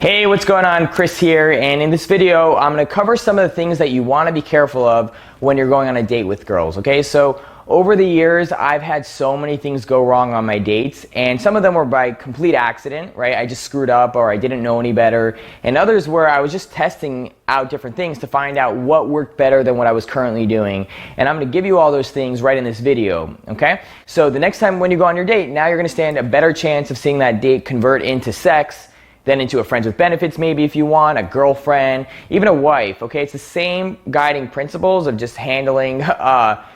Hey, what's going on? Chris here, and in this video I'm going to cover some of the things that you want to be careful of when you're going on a date with girls. Okay, so over the years I've had so many things go wrong on my dates, and some of them were by complete accident, right? I just screwed up or I didn't know any better, and others where I was just testing out different things to find out what worked better than what I was currently doing. And I'm going to give you all those things right in this video. Okay, so the next time when you go on your date, now you're going to stand a better chance of seeing that date convert into sex, then into a friends with benefits maybe if you want, a girlfriend, even a wife. Okay, it's the same guiding principles of just handling,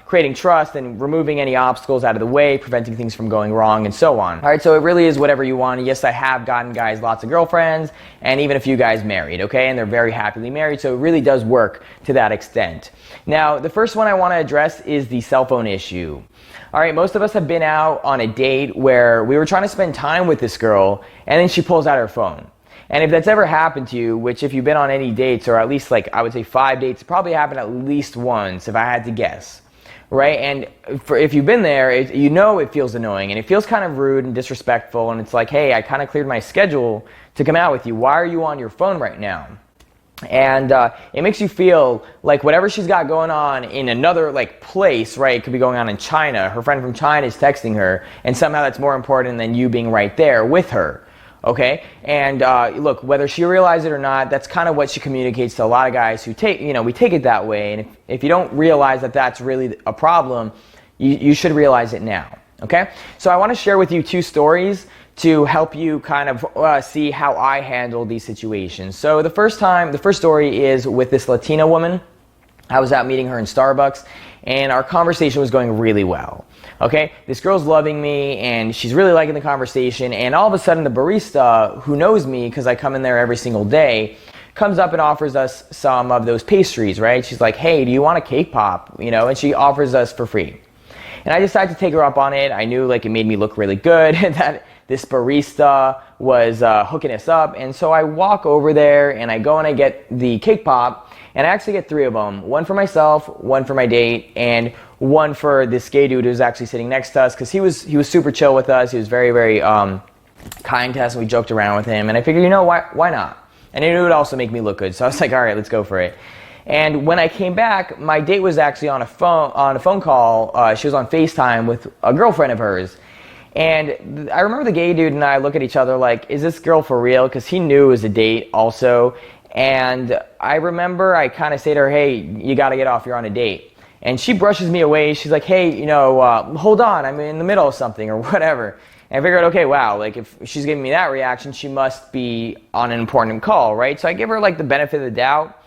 creating trust and removing any obstacles out of the way, preventing things from going wrong, and so on. All right, so it really is whatever you want. Yes, I have gotten guys lots of girlfriends and even a few guys married, okay, and they're very happily married, so it really does work to that extent. Now, the first one I want to address is the cell phone issue. All right, most of us have been out on a date where we were trying to spend time with this girl and then she pulls out her if that's ever happened to you, which if you've been on any dates, or at least like I would say 5 dates, it probably happened at least once if I had to guess, right? And if you've been there, you know it feels annoying and it feels kind of rude and disrespectful, and it's like, hey, I kind of cleared my schedule to come out with you. Why are you on your phone right now? And it makes you feel like whatever she's got going on in another like place, right? It could be going on in China. Her friend from China is texting her, and somehow that's more important than you being right there with her. Okay, and look, whether she realizes it or not, that's kind of what she communicates to a lot of guys who we take it that way. And if you don't realize that that's really a problem, you should realize it now. Okay, so I want to share with you 2 stories to help you kind of see how I handle these situations. So the first story is with this Latina woman. I was out meeting her in Starbucks, and our conversation was going really well. Okay, this girl's loving me, and she's really liking the conversation, and all of a sudden the barista, who knows me because I come in there every single day, comes up and offers us some of those pastries, right? She's like, hey, do you want a cake pop? And she offers us for free. And I decided to take her up on it. I knew like it made me look really good that this barista was hooking us up. And so I walk over there and I go and I get the cake pop, and I actually get 3 of them. 1 for myself, 1 for my date, and 1 for this gay dude who's actually sitting next to us, because he was super chill with us. He was very, very kind to us, and we joked around with him. And I figured, why not? And it would also make me look good. So I was like, all right, let's go for it. And when I came back, my date was actually on a phone call. She was on FaceTime with a girlfriend of hers. And I remember the gay dude and I look at each other like, is this girl for real? Because he knew it was a date also. And I remember I kind of say to her, hey, you got to get off, you're on a date. And she brushes me away. She's like, hey, hold on, I'm in the middle of something or whatever. And I figured, okay, wow, like if she's giving me that reaction, she must be on an important call, right? So I give her like the benefit of the doubt.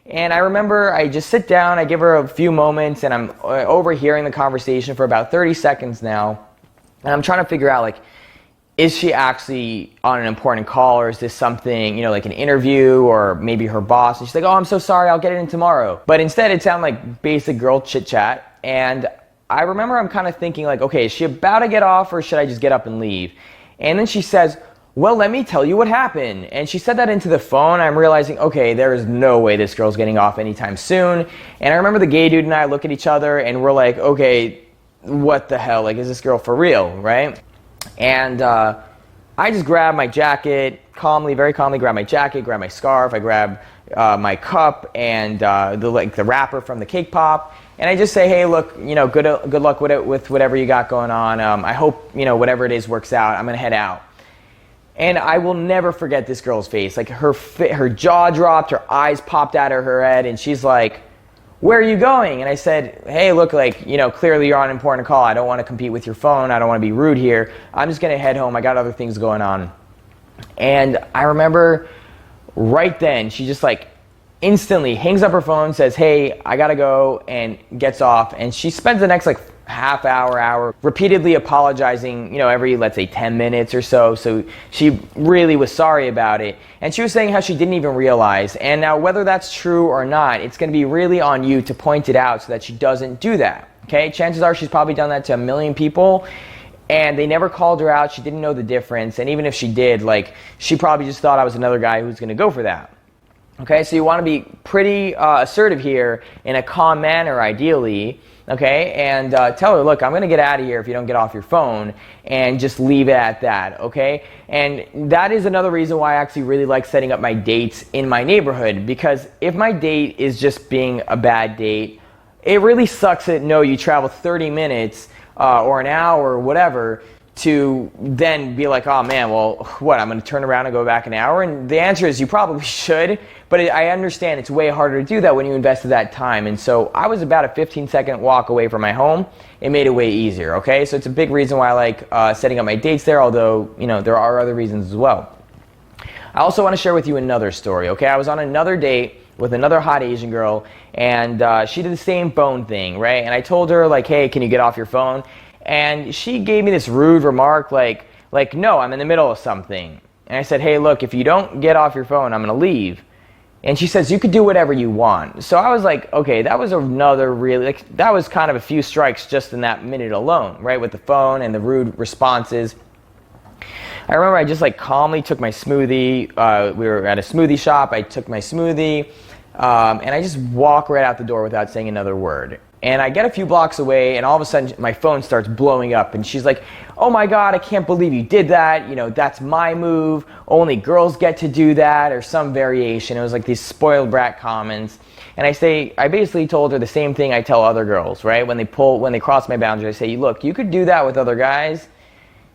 And I remember I just sit down, I give her a few moments, and I'm overhearing the conversation for about 30 seconds now. And I'm trying to figure out, like, is she actually on an important call, or is this something, like an interview, or maybe her boss? And she's like, oh, I'm so sorry, I'll get it in tomorrow. But instead it sounded like basic girl chit chat. And I remember I'm kind of thinking like, okay, is she about to get off, or should I just get up and leave? And then she says, well, let me tell you what happened. And she said that into the phone. I'm realizing, okay, there is no way this girl's getting off anytime soon. And I remember the gay dude and I look at each other and we're like, okay, what the hell? Like, is this girl for real, right? And I just grab my jacket, very calmly grab my jacket, grab my scarf, I grab my cup and the wrapper from the cake pop, and I just say, hey, look, good luck with whatever you got going on. I hope, whatever it is works out. I'm gonna head out. And I will never forget this girl's face. Like her jaw dropped, her eyes popped out of her head, and she's like, where are you going? And I said, hey, look, like, clearly you're on an important call. I don't want to compete with your phone. I don't want to be rude here. I'm just going to head home. I got other things going on. And I remember right then, she just like instantly hangs up her phone, says, hey, I got to go, and gets off. And she spends the next like half hour, repeatedly apologizing, every, let's say 10 minutes or so. So she really was sorry about it. And she was saying how she didn't even realize. And now whether that's true or not, it's going to be really on you to point it out so that she doesn't do that. Okay? Chances are she's probably done that to 1 million people, and they never called her out. She didn't know the difference. And even if she did, like, she probably just thought I was another guy who's going to go for that. Okay, so you want to be pretty assertive here in a calm manner, ideally. Okay, and tell her, look, I'm going to get out of here if you don't get off your phone, and just leave it at that. Okay, and that is another reason why I actually really like setting up my dates in my neighborhood, because if my date is just being a bad date, it really sucks that you travel 30 minutes or an hour or whatever to then be like, oh man, well, what, I'm going to turn around and go back an hour? And the answer is you probably should, but I understand it's way harder to do that when you invested that time. And so I was about a 15-second walk away from my home. It made it way easier, okay? So it's a big reason why I like setting up my dates there, although, there are other reasons as well. I also want to share with you another story, okay? I was on another date with another hot Asian girl, and she did the same phone thing, right? And I told her, like, hey, can you get off your phone? And she gave me this rude remark like, no, I'm in the middle of something. And I said, hey, look, if you don't get off your phone, I'm going to leave. And she says, you could do whatever you want. So I was like, okay, that was another really, that was kind of a few strikes just in that minute alone, right? With the phone and the rude responses. I remember I just calmly took my smoothie. We were at a smoothie shop. I took my smoothie, and I just walk right out the door without saying another word. And I get a few blocks away, and all of a sudden my phone starts blowing up, and she's like, oh my God, I can't believe you did that. That's my move. Only girls get to do that, or some variation. It was like these spoiled brat comments. And I basically told her the same thing I tell other girls, right? When they cross my boundary, I say, look, you could do that with other guys.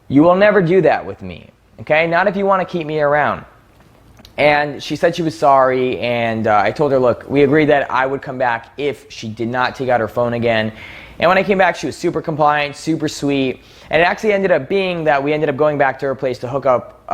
You will never do that with me, okay? Not if you want to keep me around. And she said she was sorry, and I told her, look, we agreed that I would come back if she did not take out her phone again. And when I came back, she was super compliant, super sweet. And it actually ended up being that we ended up going back to her place to hook up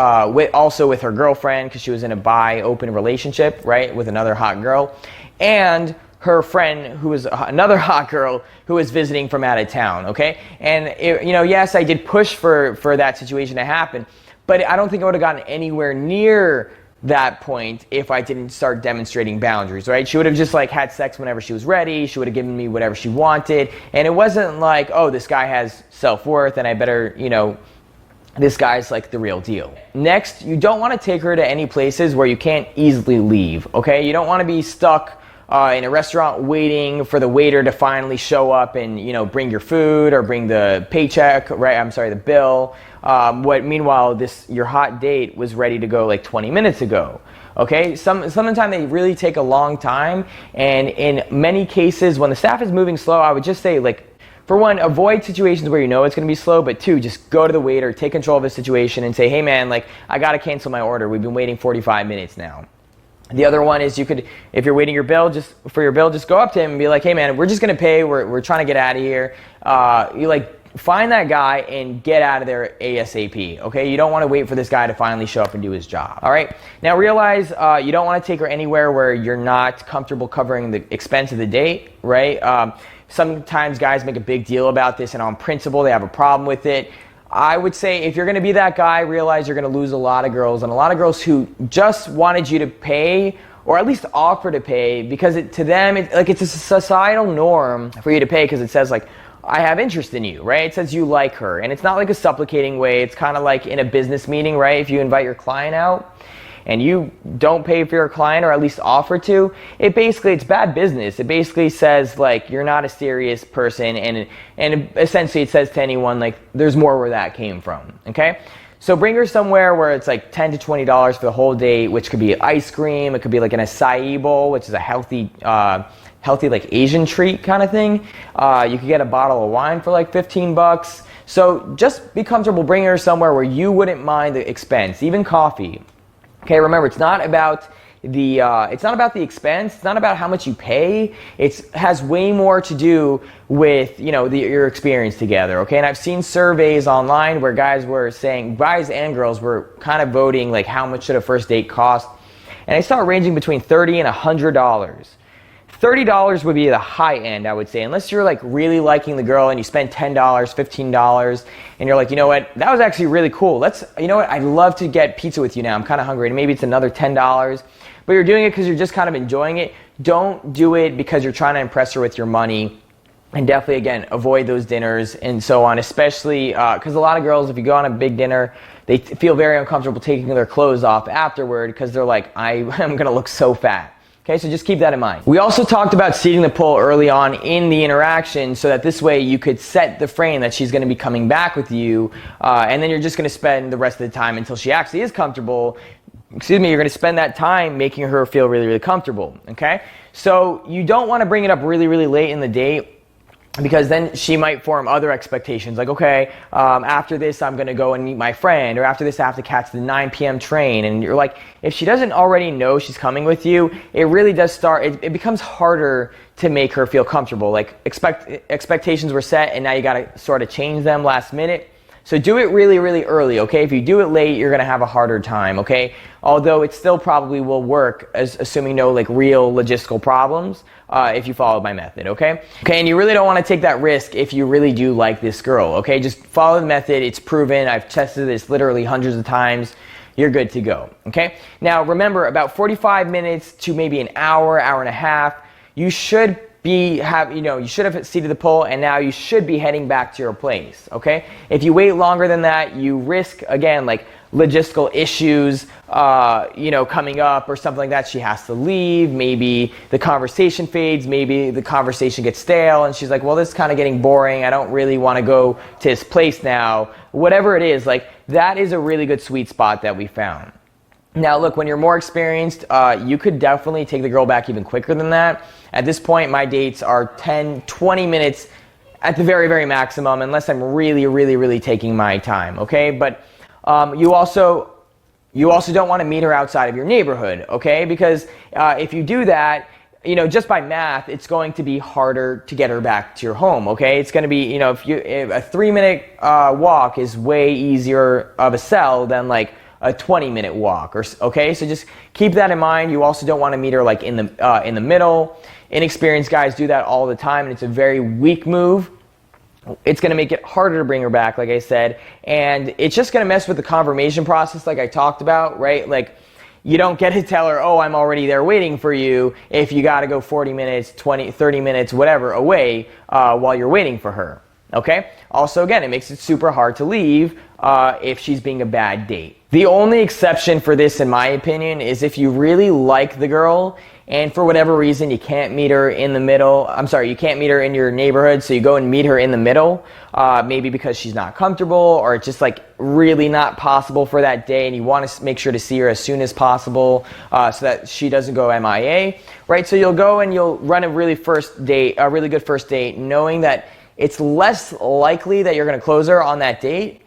also with her girlfriend, because she was in a bi-open relationship, right, with another hot girl. And her friend, who was another hot girl who was visiting from out of town, okay? And, yes, I did push for that situation to happen, but I don't think I would have gotten anywhere near that point if I didn't start demonstrating boundaries, right? She would have just had sex whenever she was ready. She would have given me whatever she wanted. And it wasn't like, oh, this guy has self-worth and I better, this guy's the real deal. Next, you don't want to take her to any places where you can't easily leave, okay? You don't want to be stuck in a restaurant waiting for the waiter to finally show up and, bring your food or bring the paycheck, right? I'm sorry, the bill. Meanwhile, your hot date was ready to go 20 minutes ago. Okay, sometimes they really take a long time, and in many cases, when the staff is moving slow, I would just say, for one, avoid situations where it's going to be slow, but two, just go to the waiter, take control of the situation, and say, hey man, I got to cancel my order. We've been waiting 45 minutes now. The other one is if you're waiting just go up to him and be like, hey man, we're just going to pay. We're trying to get out of here. Find that guy and get out of there ASAP, okay? You don't want to wait for this guy to finally show up and do his job, all right? Now realize you don't want to take her anywhere where you're not comfortable covering the expense of the date, right? Sometimes guys make a big deal about this, and on principle they have a problem with it. I would say if you're going to be that guy, realize you're going to lose a lot of girls, and a lot of girls who just wanted you to pay, or at least offer to pay, because to them, it's a societal norm for you to pay, because it says I have interest in you, right? It says you like her, and it's not a supplicating way. It's kind of like in a business meeting, right? If you invite your client out and you don't pay for your client, or at least offer to, it's bad business. It basically says you're not a serious person, and essentially it says to anyone there's more where that came from, okay? So bring her somewhere where it's $10 to $20 for the whole date, which could be ice cream. It could be an acai bowl, which is a healthy Asian treat kind of thing. You could get a bottle of wine for $15. So just be comfortable bringing her somewhere where you wouldn't mind the expense, even coffee. Okay, remember, it's not about the expense. It's not about how much you pay. It has way more to do with your experience together. Okay, and I've seen surveys online where guys and girls were kind of voting how much should a first date cost, and I saw it ranging between $30 and $100. $30 would be the high end, I would say, unless you're really liking the girl and you spend $10, $15, and you're you know what, that was actually really cool. I'd love to get pizza with you now. I'm kind of hungry, and maybe it's another $10. But you're doing it because you're just kind of enjoying it. Don't do it because you're trying to impress her with your money. And definitely, again, avoid those dinners and so on, especially because a lot of girls, if you go on a big dinner, they feel very uncomfortable taking their clothes off afterward because they're like, I'm gonna look so fat. Okay, so just keep that in mind. We also talked about seating the pull early on in the interaction so that this way you could set the frame that she's gonna be coming back with you, and then you're just gonna spend the rest of the time until she actually is comfortable. You're gonna spend that time making her feel really, really comfortable, okay? So you don't wanna bring it up really, really late in the date, because then she might form other expectations like, okay, after this I'm gonna go and meet my friend, or after this I have to catch the 9 p.m. train. And you're like, if she doesn't already know she's coming with you, it really does it becomes harder to make her feel comfortable. Like expectations were set and now you gotta sort of change them last minute. So do it really, really early, okay? If you do it late, you're gonna have a harder time, okay? Although it still probably will work, assuming no like real logistical problems, if you follow my method, okay? Okay, and you really don't wanna take that risk if you really do like this girl, okay? Just follow the method, it's proven, I've tested this literally hundreds of times, you're good to go, okay? Now remember, about 45 minutes to maybe an hour, hour and a half, you should you should have seated the pull, and now you should be heading back to your place, okay? If you wait longer than that, you risk, again, like logistical issues, coming up or something like that. She has to leave, maybe the conversation fades, maybe the conversation gets stale, and she's like, well, this is kind of getting boring, I don't really want to go to his place now. Whatever it is, like, that is a really good sweet spot that we found. Now look, when you're more experienced, you could definitely take the girl back even quicker than that. At this point, my dates are 10, 20 minutes at the very, very maximum, unless I'm really, really, really taking my time, okay? But you also don't want to meet her outside of your neighborhood, okay? Because if you do that, just by math, it's going to be harder to get her back to your home, okay? It's going to be, if a 3-minute walk is way easier of a sell than like a 20-minute walk, okay? So just keep that in mind. You also don't want to meet her like in the middle. Inexperienced guys do that all the time, and it's a very weak move. It's going to make it harder to bring her back, like I said, and it's just going to mess with the confirmation process like I talked about, right? Like, you don't get to tell her, oh, I'm already there waiting for you, if you got to go 40 minutes, 20, 30 minutes, whatever, away while you're waiting for her, okay? Also, again, it makes it super hard to leave if she's being a bad date. The only exception for this, in my opinion, is if you really like the girl and for whatever reason you can't meet her in the middle. You can't meet her in your neighborhood, so you go and meet her in the middle, maybe because she's not comfortable or it's just like really not possible for that day, and you want to make sure to see her as soon as possible so that she doesn't go MIA, right? So you'll go and you'll run a really good first date, knowing that it's less likely that you're going to close her on that date.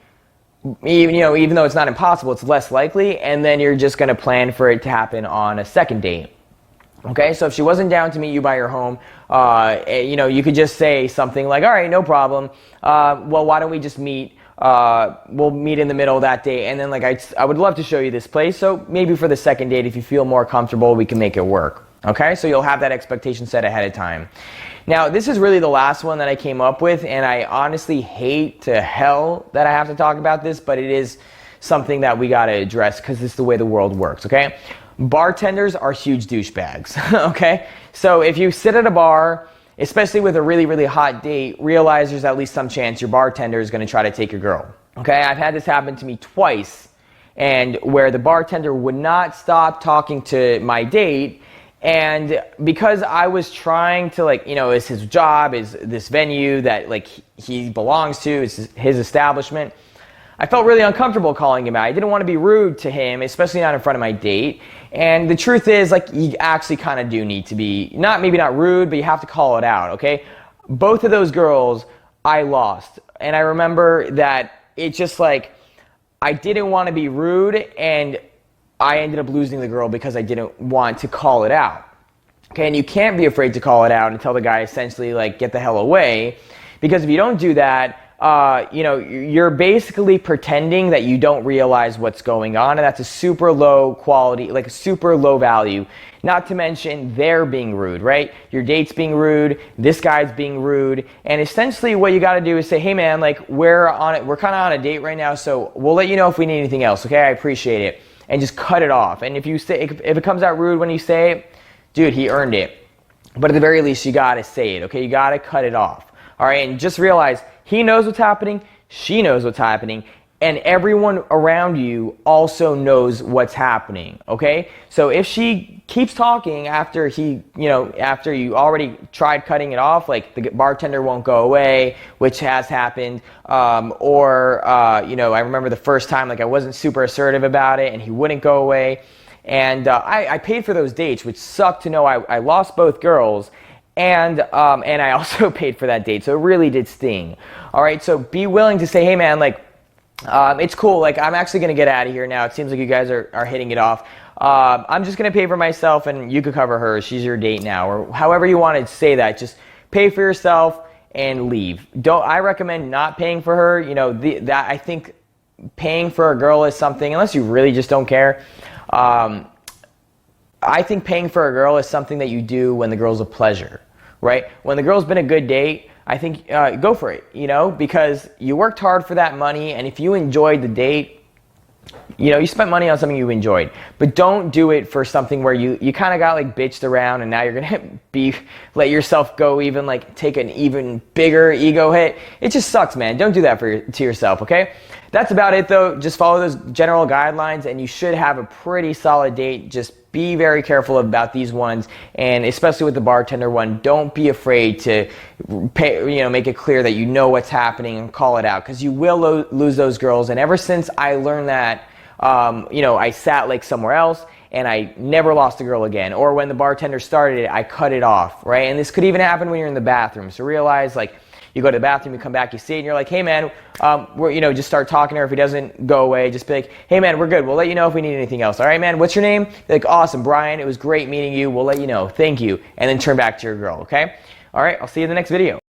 Even though it's not impossible, it's less likely, and then you're just going to plan for it to happen on a second date. Okay, so if she wasn't down to meet you by your home, you could just say something like, all right, no problem. Well, why don't we just meet? We'll meet in the middle that day, and then like I would love to show you this place. So maybe for the second date, if you feel more comfortable, we can make it work. Okay, so you'll have that expectation set ahead of time. Now, this is really the last one that I came up with, and I honestly hate to hell that I have to talk about this, but it is something that we got to address because this is the way the world works, okay? Bartenders are huge douchebags, okay? So if you sit at a bar, especially with a really, really hot date, realize there's at least some chance your bartender is going to try to take your girl, okay? I've had this happen to me twice, and where the bartender would not stop talking to my date. And because I was trying to it's his job, is this venue that he belongs to, it's his establishment, I felt really uncomfortable calling him out. I didn't want to be rude to him, especially not in front of my date. And the truth is, you actually kind of do need to be, maybe not rude, but you have to call it out, okay? Both of those girls, I lost. And I remember that it's just I didn't want to be rude, and I ended up losing the girl because I didn't want to call it out. Okay, and you can't be afraid to call it out and tell the guy essentially get the hell away, because if you don't do that, you're basically pretending that you don't realize what's going on, and that's a super low quality, a super low value. Not to mention they're being rude, right? Your date's being rude, this guy's being rude, and essentially what you got to do is say, hey man, we're kind of on a date right now, so we'll let you know if we need anything else, okay? I appreciate it. And just cut it off. And if it comes out rude when you say it, dude, he earned it. But at the very least, you gotta say it, okay? You gotta cut it off. All right, and just realize he knows what's happening, she knows what's happening, and everyone around you also knows what's happening, okay? So if she keeps talking after after you already tried cutting it off, like the bartender won't go away, which has happened, I remember the first time, like I wasn't super assertive about it and he wouldn't go away. And I paid for those dates, which sucked to know I lost both girls, and I also paid for that date, so it really did sting. All right, so be willing to say, hey man, like, it's cool, like I'm actually going to get out of here now. It seems like you guys are hitting it off. I'm just going to pay for myself and you could cover her. She's your date now, or however you want to say that. Just pay for yourself and leave. I recommend not paying for her. I think paying for a girl is something, unless you really just don't care. I think paying for a girl is something that you do when the girl's a pleasure, right? When the girl's been a good date, I think go for it, because you worked hard for that money, and if you enjoyed the date, you spent money on something you enjoyed. But don't do it for something where you kind of got like bitched around and now you're going to let yourself go, even like take an even bigger ego hit. It just sucks, man. Don't do that to yourself, okay? That's about it though. Just follow those general guidelines and you should have a pretty solid date. Just be very careful about these ones, and especially with the bartender one, don't be afraid to make it clear that you know what's happening and call it out, because you will lose those girls. And ever since I learned that, I sat like somewhere else and I never lost a girl again. Or when the bartender started it, I cut it off, right? And this could even happen when you're in the bathroom. So realize, like, you go to the bathroom, you come back, you see it, and you're like, hey man, just start talking to her. If he doesn't go away, just be like, hey man, we're good. We'll let you know if we need anything else. All right, man, what's your name? They're like, awesome, Brian. It was great meeting you. We'll let you know. Thank you. And then turn back to your girl, okay? All right, I'll see you in the next video.